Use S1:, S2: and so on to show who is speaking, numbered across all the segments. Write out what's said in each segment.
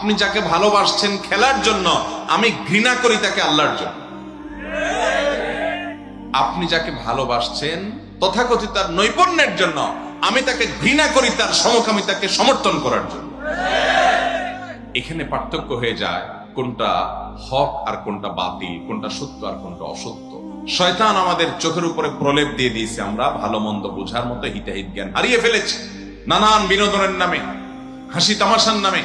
S1: আপনি যাকে ভালোবাসছেন খেলার জন্য, আমি ঘৃণা করি তাকে আল্লাহর জন্য। আপনি যাকে ভালোবাসছেন তথাকথিত তার নৈপুণ্যের জন্য, আমি তাকে ঘৃণা করি তার সমকামিতাকে সমর্থন করার জন্য। এখানে পার্থক্য হয়ে যায় কোনটা হক আর কোনটা বাতিল, কোনটা সত্য আর কোনটা অসত্য। শয়তান আমাদের চোখের উপরে প্রলেপ দিয়ে দিয়েছে, আমরা ভালো মন্দ বোঝার মতো হিতাহিত জ্ঞান হারিয়ে ফেলেছি। নানান বিনোদনের নামে, হাসি তামাশার নামে,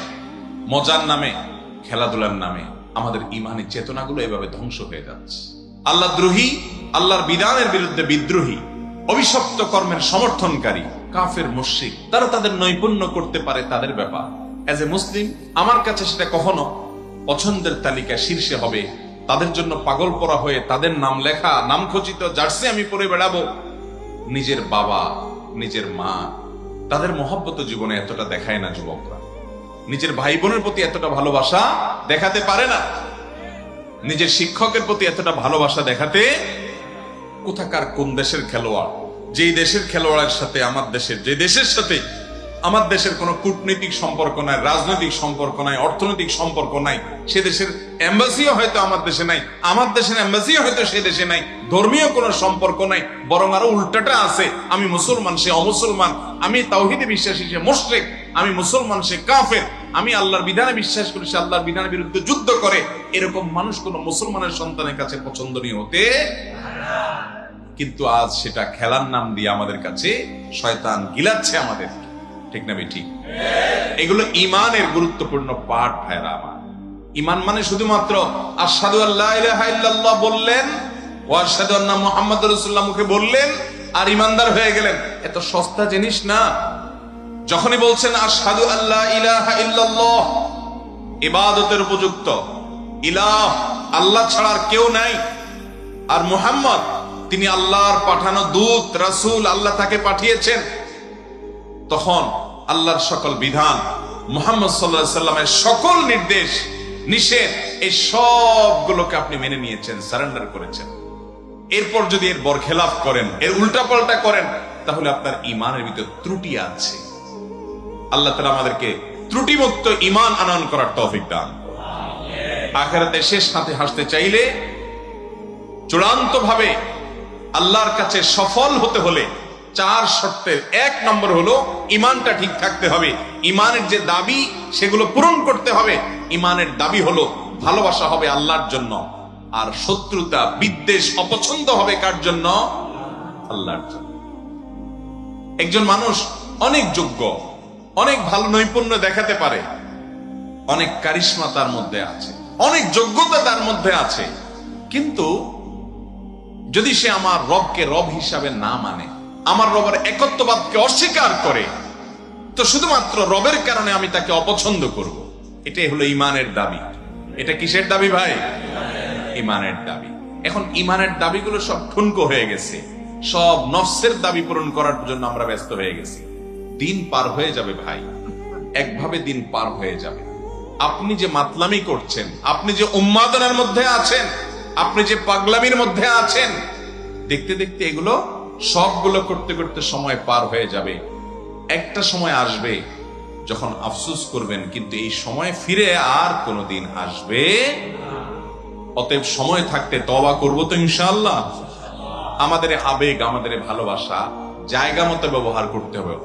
S1: মজার নামে, খেলাধুলার নামে আমাদের ইমানি চেতনাগুলো এভাবে ধ্বংস হয়ে যাচ্ছে। আল্লাহ দ্রোহী, আল্লাহর বিধানের বিরুদ্ধে বিদ্রোহী, অভিশপ্ত কর্মের সমর্থনকারী, কাফের মুশরিক, তারা তাদের নৈপুণ্য করতে পারে তাদের ব্যাপার। এজ এ মুসলিম আমার কাছে সেটা কখনো পছন্দের তালিকা শীর্ষে হবে। তাদের জন্য পাগল পরা হয়ে তাদের নাম লেখা, নাম খচিত জার্সি আমি পরে বেড়াবো। নিজের বাবা, নিজের মা, তাদের মহব্বত জীবনে এতটা দেখায় না যুবকরা। নিজের ভাই বোনের প্রতি এতটা ভালোবাসা দেখাতে পারে না। নিজের শিক্ষকের প্রতি এতটা ভালোবাসা দেখাতে, কোথাকার কোন দেশের খেলোয়াড়, যেই দেশের খেলোয়াড়ের সাথে আমার দেশের, যে দেশের সাথে আমার দেশের কোনো কূটনৈতিক সম্পর্ক নাই, রাজনৈতিক সম্পর্ক নাই, অর্থনৈতিক সম্পর্ক নাই, সে দেশের এম্বাসিও হয়তো আমার দেশে নাই, আমার দেশের এম্বাসিও হয়তো সে দেশে নাই, ধর্মীয় কোনো সম্পর্ক নাই, বরং আরো উল্টাটা আছে। আমি মুসলমান, সে অমুসলমান, আমি তাওহীদে বিশ্বাসী, সে মুশরিক, আমি মুসলমান, সে কাফের, আমি আল্লাহর বিধানে বিশ্বাস করি, সে আল্লাহর বিধানের বিরুদ্ধে যুদ্ধ করে। এরকম মানুষ কোন মুসলমানের সন্তানের কাছে পছন্দনীয় হতে, কিন্তু আজ সেটা খেলার নাম দিয়ে আমাদের কাছে শয়তান গিলাচ্ছে আমাদের, ঠিক না ঠিক? এগুলো ইমানের গুরুত্বপূর্ণ পাঠ ভাইরা আমার। ইমান মানে শুধুমাত্র আশহাদু আল্লা ইলাহা ইল্লাল্লাহ বললেন, ওয়া আশহাদু আন্না মুহাম্মাদুর রাসূলুল্লাহ মুখে বললেন আর ইমানদার হয়ে গেলেন, এত সস্তা জিনিস না। যখনই বলছেন আশহাদু আল্লা ইলাহা ইল্লাল্লাহ, ইবাদতের উপযুক্ত ইলাহ আল্লাহ ছাড়া আর কেউ নাই, আর মুহাম্মদ তিনি আল্লাহর পাঠানো দূত, রাসূল, আল্লাহ তাকে পাঠিয়েছেন, তখন আল্লাহর সকল বিধান, মুহাম্মদ সাল্লাল্লাহু আলাইহি সাল্লামের সকল নির্দেশ নিষেধ, এই সবগুলোকে আপনি মেনে নিয়েছেন, সারেন্ডার করেছেন। এরপর যদি এর বরখেলাফ করেন, এর উল্টাপাল্টা করেন, তাহলে আপনার ইমানের ভিতর ত্রুটি আছে। আল্লাহ তাআলা আমাদেরকে ত্রুটিমুক্ত ইমান আনয়ন করার তৌফিক দান। আখিরাতে শেষ হাতে হাসতে চাইলে, চূড়ান্ত ভাবে আল্লাহর কাছে সফল হতে হলে 4 শর্তের 1 নম্বর হলো ইমানটা ঠিক থাকতে হবে। ইমানের যে দাবি সেগুলো পূরণ করতে হবে। ইমানের দাবি হলো ভালোবাসা হবে আল্লাহর জন্য, আর শত্রুতা, বিদ্বেষ, অপছন্দ হবে কার জন্য? আল্লাহর জন্য। একজন মানুষ অনেক যোগ্য, অনেক ভালো নৈপুণ্য দেখাতে পারে, অনেক কারিশমা তার মধ্যে আছে, অনেক যোগ্যতা তার মধ্যে আছে, কিন্তু যদি সে আমার রবকে রব হিসাবে না মানে, আমার রবের একত্ববাদকে অস্বীকার করে, তো শুধুমাত্র রবের কারণে আমি তাকে অপছন্দ করব। এটাই হলো ইমানের দাবি। এটা কিসের দাবি ভাই? ইমানের দাবি। এখন ইমানের দাবিগুলো সব ঠুনকো হয়ে গেছে, সব নফসের দাবি পূরণ করার জন্য আমরা ব্যস্ত হয়ে গেছি। দিন পার হয়ে যাবে ভাই, একভাবে দিন পার হয়ে যাবে। আপনি যে মাতলামি করছেন, আপনি যে উন্মাদনার মধ্যে আছেন, আপনি যে পাগলামির মধ্যে আছেন, দেখতে দেখতে এগুলো সবগুলো করতে করতে সময় পার হয়ে যাবে। একটা সময় আসবে যখন আফসোস করবেন, কিন্তু এই সময় ফিরে আর কোনোদিন আসবে। অতএব সময় থাকতে তওবা করব তো ইনশাআল্লাহ। আমাদের আবেগ, আমাদের ভালোবাসা জায়গা মতো ব্যবহার করতে হবে।